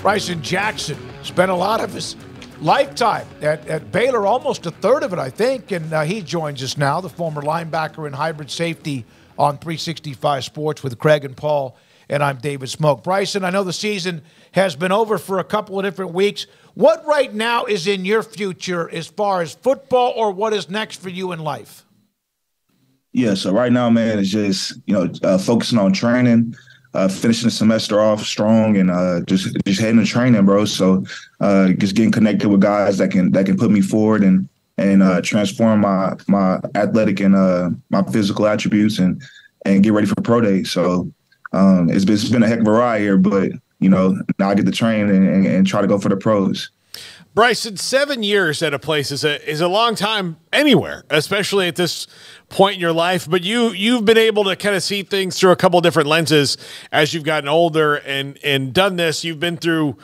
Bryson Jackson spent a lot of his lifetime at Baylor, almost a third of it, I think, and he joins us now, the former linebacker and hybrid safety on 365 Sports with Craig and Paul, and I'm David Smoke. Bryson, I know the season has been over for a couple of different weeks. What right now is in your future as far as football, or what is next for you in life? Yeah, so right now, man, it's just, focusing on training, finishing the semester off strong, and just heading to training, bro. So just getting connected with guys that can put me forward and transform my athletic and my physical attributes and get ready for pro day. So it's been a heck of a ride here, but now I get to train and try to go for the pros. Bryson, 7 years at a place is a long time anywhere, especially at this point in your life. But you've been able to kind of see things through a couple of different lenses as you've gotten older and done this. You've been through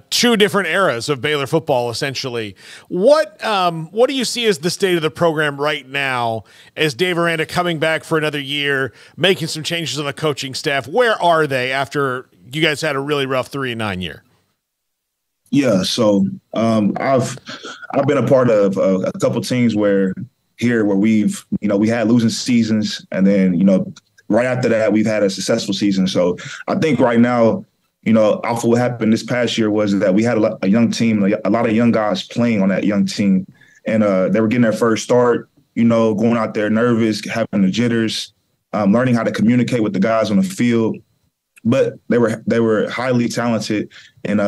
2 different eras of Baylor football, essentially. What do you see as the state of the program right now as Dave Aranda coming back for another year, making some changes on the coaching staff? Where are they after you guys had a really rough 3-9 year? Yeah, so I've been a part of a couple teams where we've we had losing seasons, and then right after that we've had a successful season. So I think right now, off of what happened this past year was that we had a young team, a lot of young guys playing on that young team, and they were getting their first start. Going out there nervous, having the jitters, learning how to communicate with the guys on the field. But they were highly talented and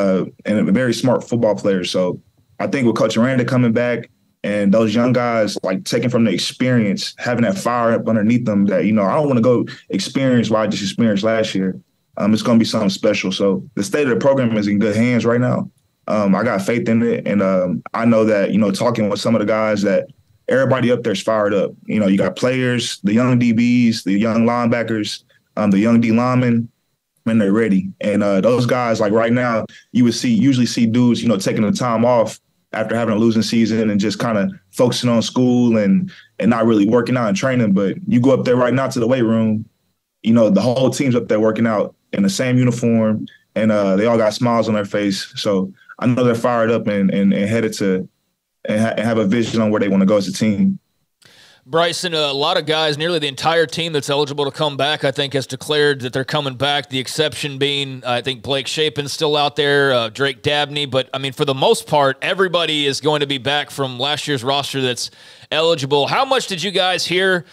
very smart football players. So I think with Coach Aranda coming back and those young guys taking from the experience, having that fire up underneath them, that I don't want to go experience what I just experienced last year. It's going to be something special. So the state of the program is in good hands right now. I got faith in it, and I know that talking with some of the guys that everybody up there's fired up. You got players, the young DBs, the young linebackers, the young D linemen. When they're ready. And those guys, right now, you would usually see dudes, taking the time off after having a losing season and just kind of focusing on school and not really working out and training. But you go up there right now to the weight room, the whole team's up there working out in the same uniform, and they all got smiles on their face. So I know they're fired up and headed to and have a vision on where they want to go as a team. Bryson, a lot of guys, nearly the entire team that's eligible to come back, I think, has declared that they're coming back. The exception being, I think, Blake Shapen's still out there, Drake Dabney. But, for the most part, everybody is going to be back from last year's roster that's eligible. How much did you guys hear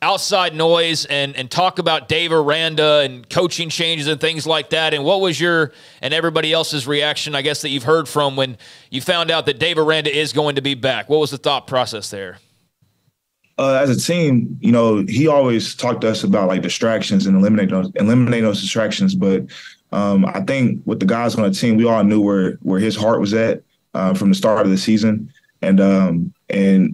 outside noise and talk about Dave Aranda and coaching changes and things like that? And what was your and everybody else's reaction, I guess, that you've heard from when you found out that Dave Aranda is going to be back? What was the thought process there? As a team, he always talked to us about distractions and eliminating those distractions. But I think with the guys on the team, we all knew where his heart was at from the start of the season, and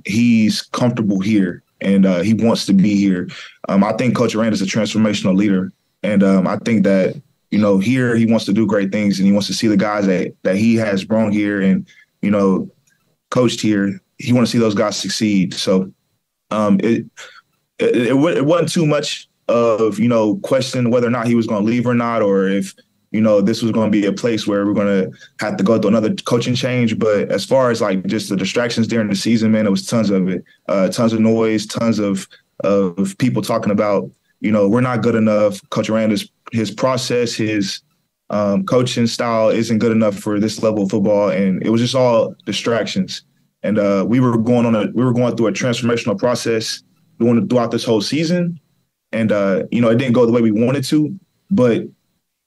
he's comfortable here, and he wants to be here. I think Coach Aranda is a transformational leader, and I think that here he wants to do great things, and he wants to see the guys that he has brought here and coached here. He wants to see those guys succeed. So. It wasn't too much of, question whether or not he was going to leave or not, or if, this was going to be a place where we're going to have to go through another coaching change. But as far as just the distractions during the season, man, it was tons of it, tons of noise, tons of people talking about, we're not good enough. Coach Aranda's, his process, his coaching style isn't good enough for this level of football. And it was just all distractions. And we were going through a transformational process throughout this whole season. And, it didn't go the way we wanted to, but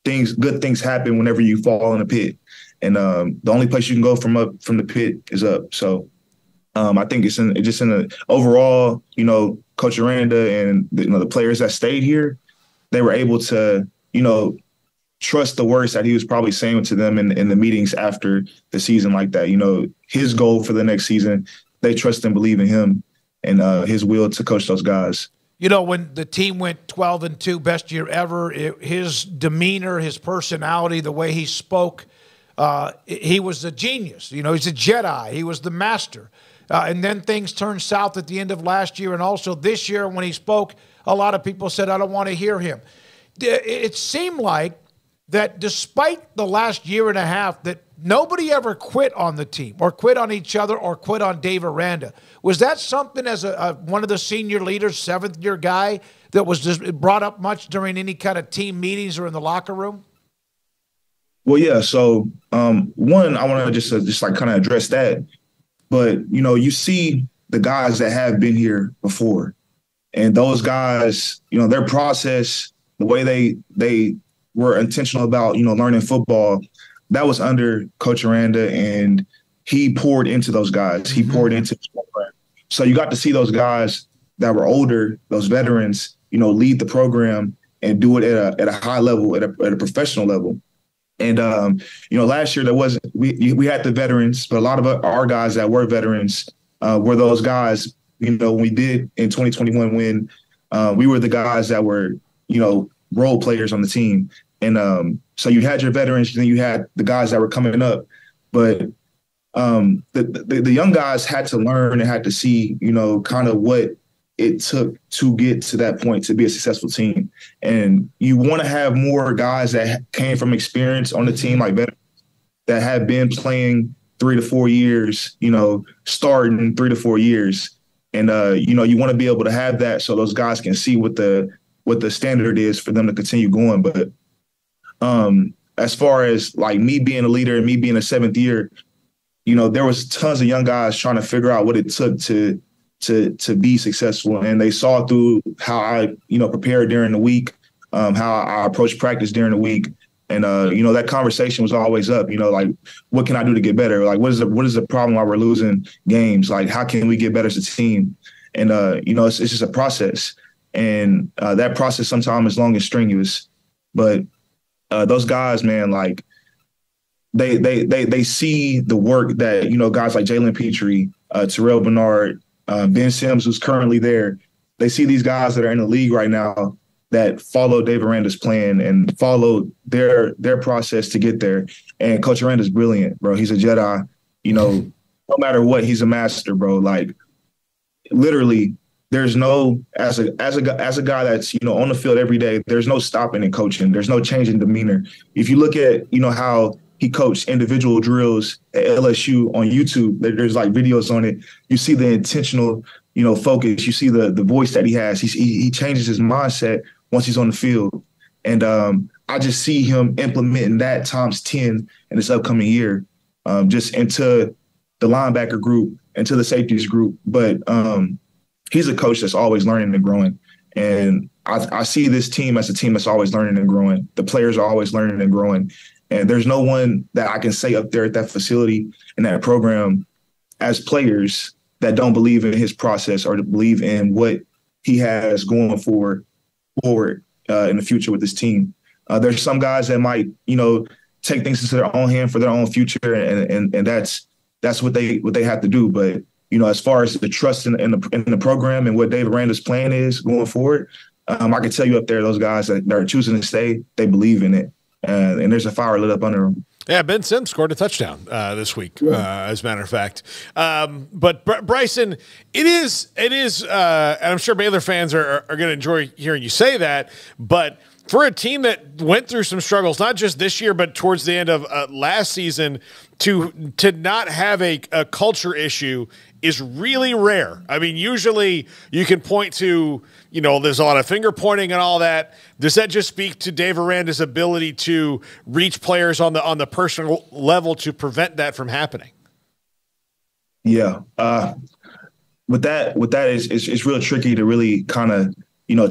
good things happen whenever you fall in a pit. And the only place you can go from the pit is up. So I think it's in the overall, Coach Aranda and the players that stayed here, they were able to, trust the words that he was probably saying to them in the meetings after the season like that. His goal for the next season, they trust and believe in him and his will to coach those guys. When the team went 12-2, best year ever, his demeanor, his personality, the way he spoke, he was a genius. He's a Jedi. He was the master. And then things turned south at the end of last year, and also this year when he spoke, a lot of people said, I don't want to hear him. It seemed like that despite the last year and a half that nobody ever quit on the team or quit on each other or quit on Dave Aranda. Was that something as one of the senior leaders, seventh-year guy, that was just brought up much during any kind of team meetings or in the locker room? Well, yeah. So one, I want to just like kind of address that. But, you see the guys that have been here before, and those guys, their process, the way they were intentional about, learning football, that was under Coach Aranda, and he poured into those guys. He poured into the program. So you got to see those guys that were older, those veterans, lead the program and do it at a high level, at a professional level. And, last year we had the veterans, but a lot of our guys that were veterans were those guys, we did in 2021 when we were the guys that were, role players on the team. And so you had your veterans, and then you had the guys that were coming up. But the young guys had to learn and had to see, kind of what it took to get to that point to be a successful team. And you want to have more guys that came from experience on the team, like veterans that have been playing 3 to 4 years, starting 3 to 4 years. And, you want to be able to have that so those guys can see what the standard is for them to continue going. But as far as like me being a leader and me being a seventh year, there was tons of young guys trying to figure out what it took to be successful. And they saw through how I, prepared during the week, how I approached practice during the week. And, that conversation was always up, like, what can I do to get better? Like, what is the problem while we're losing games? Like, how can we get better as a team? And, it's just a process. And that process sometimes is long and strenuous. But those guys, man, like, they see the work that, guys like Jalen Petrie, Terrell Bernard, Ben Sims, who's currently there. They see these guys that are in the league right now that follow Dave Aranda's plan and follow their process to get there. And Coach Aranda's brilliant, bro. He's a Jedi. No matter what, he's a master, bro. Like, literally, there's no as a guy that's on the field every day. There's no stopping in coaching. There's no change in demeanor. If you look at how he coached individual drills at LSU on YouTube, there's like videos on it. You see the intentional, focus. You see the voice that he has. He changes his mindset once he's on the field. And I just see him implementing that times 10 in this upcoming year, just into the linebacker group, into the safeties group. But he's a coach that's always learning and growing. And I see this team as a team that's always learning and growing. The players are always learning and growing. And there's no one that I can say up there at that facility in that program as players that don't believe in his process or to believe in what he has going forward in the future with this team. There's some guys that might, take things into their own hand for their own future, and that's what they have to do. But as far as the trust in the program and what Dave Aranda's plan is going forward, I can tell you up there, those guys that are choosing to stay, they believe in it. And there's a fire lit up under him. Yeah, Ben Sims scored a touchdown this week, as a matter of fact. But Bryson, it is, and I'm sure Baylor fans are going to enjoy hearing you say that, but for a team that went through some struggles, not just this year, but towards the end of last season, to not have a culture issue is really rare. I mean, usually you can point to, there's a lot of finger pointing and all that. Does that just speak to Dave Aranda's ability to reach players on the personal level to prevent that from happening? Yeah. With that it's real tricky to really kind of,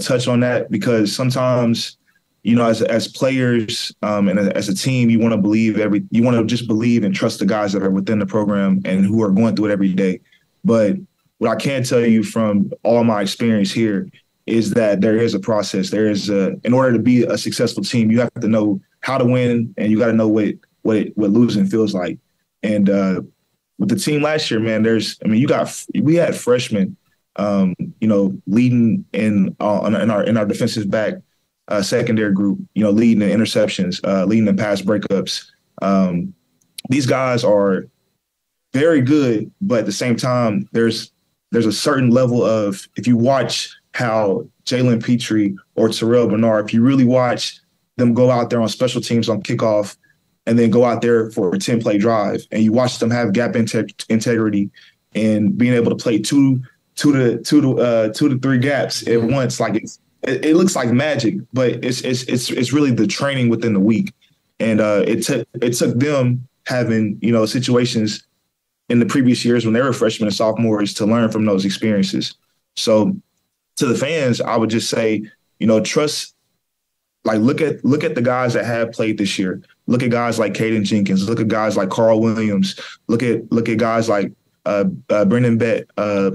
touch on that, because sometimes, as players and as a team, you want to just believe and trust the guys that are within the program and who are going through it every day. But what I can tell you from all my experience here is that there is a process. In order to be a successful team, you have to know how to win, and you got to know what losing feels like. And with the team last year, man, we had freshmen, leading in our defensive back secondary group, leading in interceptions, leading in pass breakups. These guys are very good, but at the same time, there's a certain level of, if you watch how Jalen Petrie or Terrell Bernard, if you really watch them go out there on special teams on kickoff and then go out there for a 10-play drive, and you watch them have gap integrity and being able to play two to three gaps at once. Like it looks like magic, but it's really the training within the week. And it took them having, situations in the previous years when they were freshmen and sophomores to learn from those experiences. So to the fans, I would just say, trust, like look at the guys that have played this year. Look at guys like Caden Jenkins. Look at guys like Carl Williams. Look at guys like Brendan Bett. I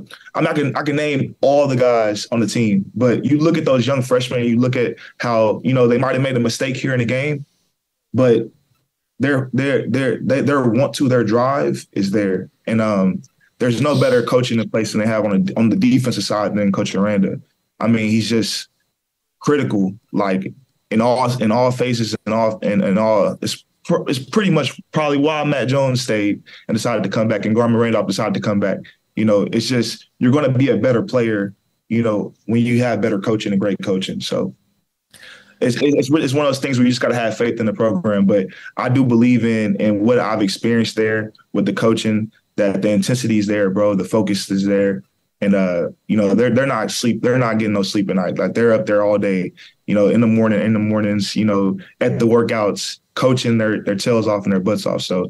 can name all the guys on the team, but you look at those young freshmen, you look at how, they might have made a mistake here in the game, but their drive is there. And there's no better coaching in place than they have on the defensive side than Coach Aranda. I mean, he's just critical, like in all phases and all. It's pretty much probably why Matt Jones stayed and decided to come back, and Garmin Randolph decided to come back. It's just you're going to be a better player, when you have better coaching and great coaching. So it's one of those things where you just got to have faith in the program. But I do believe in what I've experienced there with the coaching, that the intensity is there, bro. The focus is there. And, they're not getting no sleep at night. Like they're up there all day, in the mornings, at the workouts, coaching their tails off and their butts off. So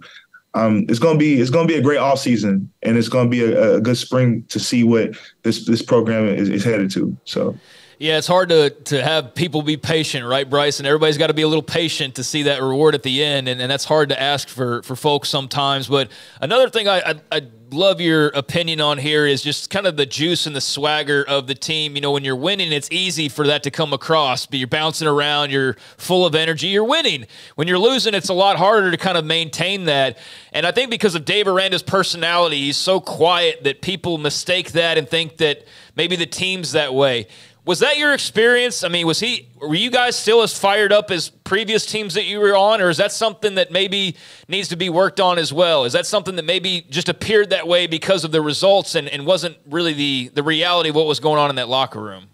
it's gonna be a great off season, and it's gonna be a good spring to see what this program is headed to. So. Yeah, it's hard to have people be patient, right, Bryson? Everybody's got to be a little patient to see that reward at the end, and that's hard to ask for folks sometimes. But another thing I'd love your opinion on here is just kind of the juice and the swagger of the team. When you're winning, it's easy for that to come across, but you're bouncing around, you're full of energy, you're winning. When you're losing, it's a lot harder to kind of maintain that. And I think because of Dave Aranda's personality, he's so quiet that people mistake that and think that maybe the team's that way. Was that your experience? I mean, were you guys still as fired up as previous teams that you were on, or is that something that maybe needs to be worked on as well? Is that something that maybe just appeared that way because of the results and wasn't really the reality of what was going on in that locker room?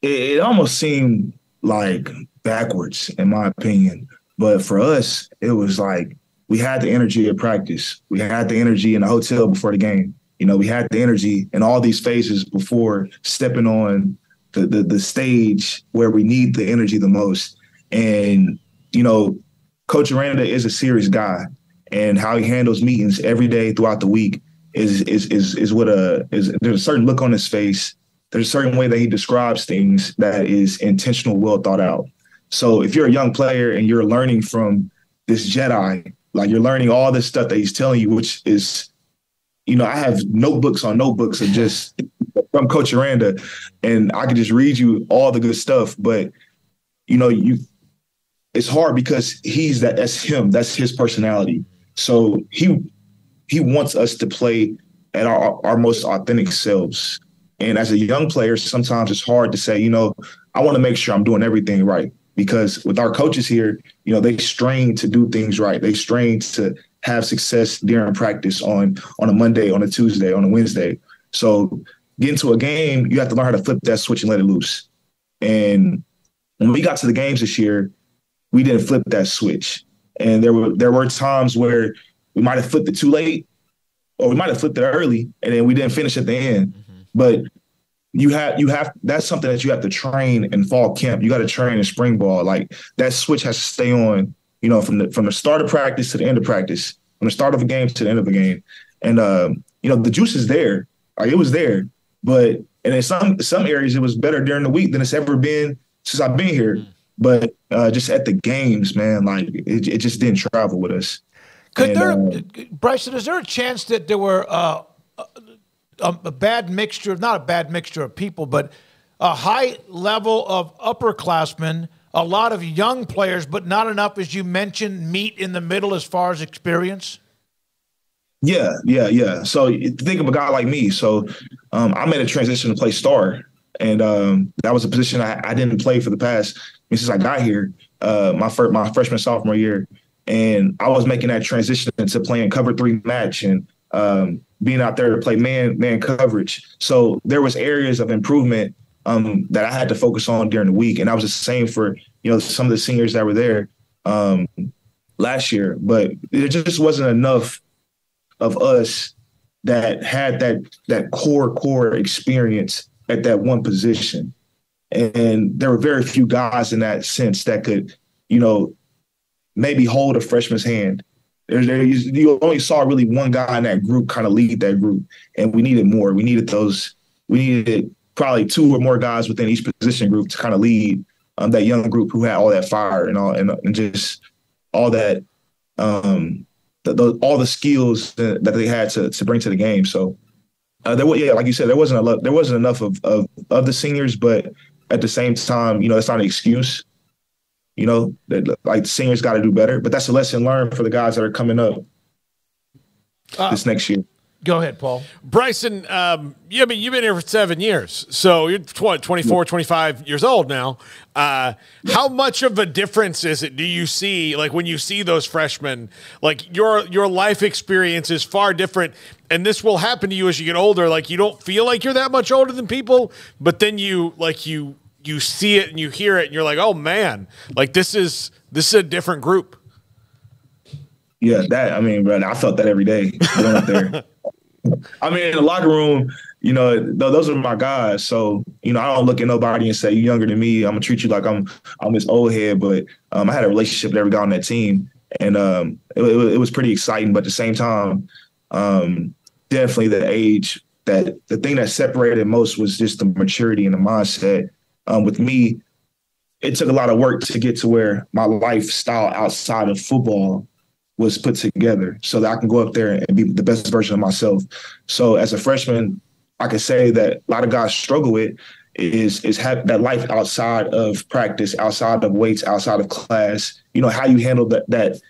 It almost seemed like backwards, in my opinion. But for us, it was like we had the energy at practice. We had the energy in the hotel before the game. We had the energy in all these phases before stepping on the stage where we need the energy the most. And, Coach Aranda is a serious guy, and how he handles meetings every day throughout the week is there's a certain look on his face. There's a certain way that he describes things that is intentional, well thought out. So if you're a young player and you're learning from this Jedi, like you're learning all this stuff that he's telling you, which is, I have notebooks on notebooks of just from Coach Aranda, and I can just read you all the good stuff. But, it's hard because that's him. That's his personality. So he wants us to play at our most authentic selves. And as a young player, sometimes it's hard to say, I want to make sure I'm doing everything right. Because with our coaches here, they strain to do things right. They strain to have success during practice on a Monday, on a Tuesday, on a Wednesday. So getting to a game, you have to learn how to flip that switch and let it loose. And when we got to the games this year, we didn't flip that switch. And there were times where we might have flipped it too late, or we might have flipped it early, and then we didn't finish at the end. Mm-hmm. But you have that's something that you have to train in fall camp. You got to train in spring ball. Like that switch has to stay on, from the start of practice to the end of practice, from the start of a game to the end of a game. And the juice is there. Like, it was there. But and in some areas it was better during the week than it's ever been since I've been here. Mm. But just at the games, man, like it just didn't travel with us. Bryson, is there a chance that there were a bad mixture, not a bad mixture of people, but a high level of upperclassmen, a lot of young players, but not enough, as you mentioned, meet in the middle as far as experience? Yeah. So think of a guy like me. So I made a transition to play star, and that was a position I didn't play for the past since I got here, my freshman, sophomore year. And I was making that transition into playing cover 3 match and being out there to play man coverage. So there was areas of improvement that I had to focus on during the week. And I was the same for, some of the seniors that were there last year. But there just wasn't enough of us that had that core experience at that one position. And there were very few guys in that sense that could, maybe hold a freshman's hand. You only saw really one guy in that group kind of lead that group, and we needed more. We needed probably two or more guys within each position group to kind of lead that young group who had all that fire and just all that all the skills that they had to bring to the game. So like you said, there wasn't enough of the seniors, but at the same time, it's not an excuse. That seniors got to do better, but that's a lesson learned for the guys that are coming up this next year. Go ahead, Paul. Bryson, you've been here for 7 years, so you're 24, 25 years old now. How much of a difference is it? Do you see, like, when you see those freshmen, like your life experience is far different, and this will happen to you as you get older. Like, you don't feel like you're that much older than people, but then you see it and you hear it and you're like, oh man, like this is a different group. Yeah, brother, I felt that every day going up there. In the locker room, those are my guys. So, I don't look at nobody and say, you're younger than me, I'm gonna treat you like I'm this old head. But I had a relationship with every guy on that team. And it was pretty exciting. But at the same time, definitely the age, that the thing that separated most was just the maturity and the mindset. With me, it took a lot of work to get to where my lifestyle outside of football was put together so that I can go up there and be the best version of myself. So as a freshman, I could say that a lot of guys struggle with is have that life outside of practice, outside of weights, outside of class, how you handle that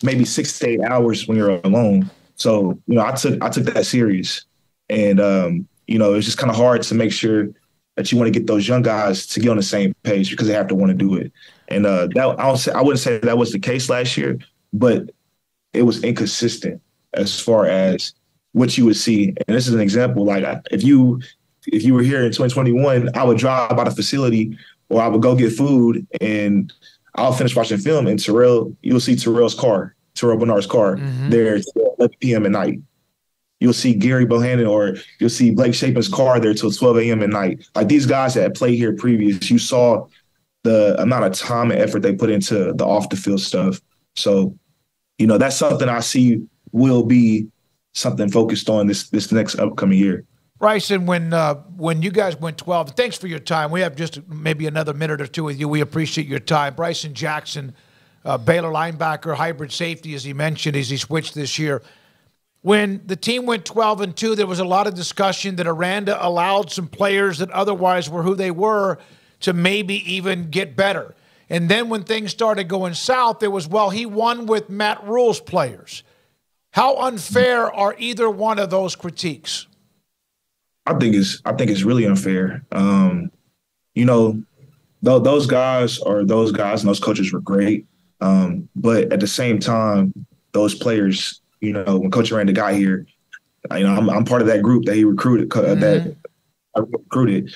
maybe 6 to 8 hours when you're alone. So, I took that serious. And, it's just kind of hard to make sure that you want to get those young guys to get on the same page because they have to want to do it. And I wouldn't say that was the case last year, but it was inconsistent as far as what you would see. And this is an example. Like, if you were here in 2021, I would drive by the facility or I would go get food and I'll finish watching film and you'll see Terrell Bernard's car there till 11 p.m. at night. You'll see Gary Bohannon or you'll see Blake Shapen's car there till 12 a.m. at night. Like, these guys that played here previous, you saw the amount of time and effort they put into the off the field stuff. So, that's something I see will be something focused on this next upcoming year. Bryson, when you guys went 12, thanks for your time. We have just maybe another minute or two with you. We appreciate your time. Bryson Jackson, Baylor linebacker, hybrid safety, as he mentioned, as he switched this year. When the team went 12-2, there was a lot of discussion that Aranda allowed some players that otherwise were who they were to maybe even get better. And then when things started going south, it was, he won with Matt Rule's players. How unfair are either one of those critiques? I think it's really unfair. Those guys and those coaches were great. But at the same time, those players, when Coach Aranda got here, I'm part of that group that he recruited, that I recruited.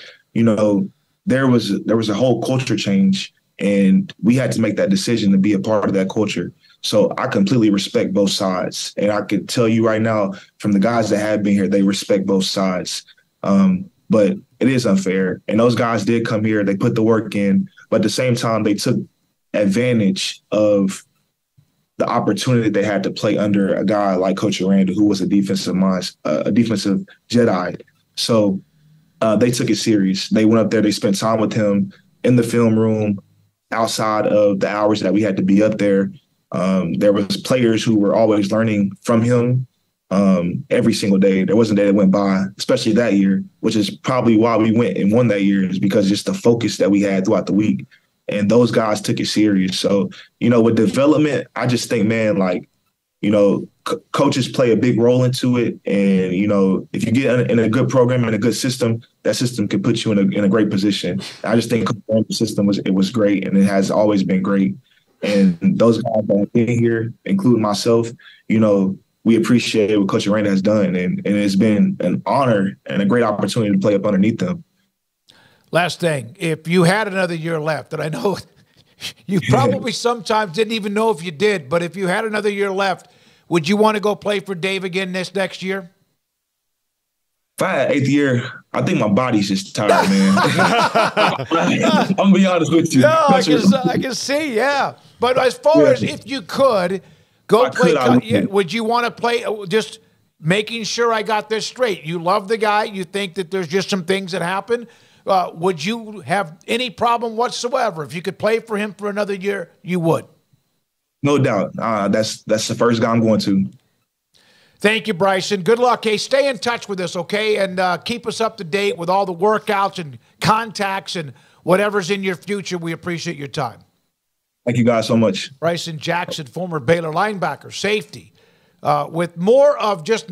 There was a whole culture change, and we had to make that decision to be a part of that culture. So I completely respect both sides. And I could tell you right now, from the guys that have been here, they respect both sides. But it is unfair. And those guys did come here. They put the work in. But at the same time, they took advantage of the opportunity they had to play under a guy like Coach Aranda, who was a defensive Jedi. So they took it serious. They went up there. They spent time with him in the film room, outside of the hours that we had to be up there. There was players who were always learning from him every single day. There wasn't a day that went by, especially that year, which is probably why we went and won that year, is because just the focus that we had throughout the week. And those guys took it serious. So, with development, I just think, man, coaches play a big role into it. And, if you get in a good program and a good system, that system can put you in a great position. I just think the system was great, and it has always been great. And those guys that have been here, including myself, we appreciate what Coach Aranda has done. And it's been an honor and a great opportunity to play up underneath them. Last thing, if you had another year left, and I know you probably sometimes didn't even know if you did, but if you had another year left, would you want to go play for Dave again this next year? If I had 8th year, I think my body's just tired, man. I'm going to be honest with you. No, I can see, yeah. But as far as if you could go play, would you want to play just making sure I got this straight? You love the guy. You think that there's just some things that happen. Would you have any problem whatsoever if you could play for him for another year? You would. No doubt. That's the first guy I'm going to. Thank you, Bryson. Good luck. Hey, stay in touch with us, okay? And keep us up to date with all the workouts and contacts and whatever's in your future. We appreciate your time. Thank you guys so much. Bryson Jackson, former Baylor linebacker, safety, with more of just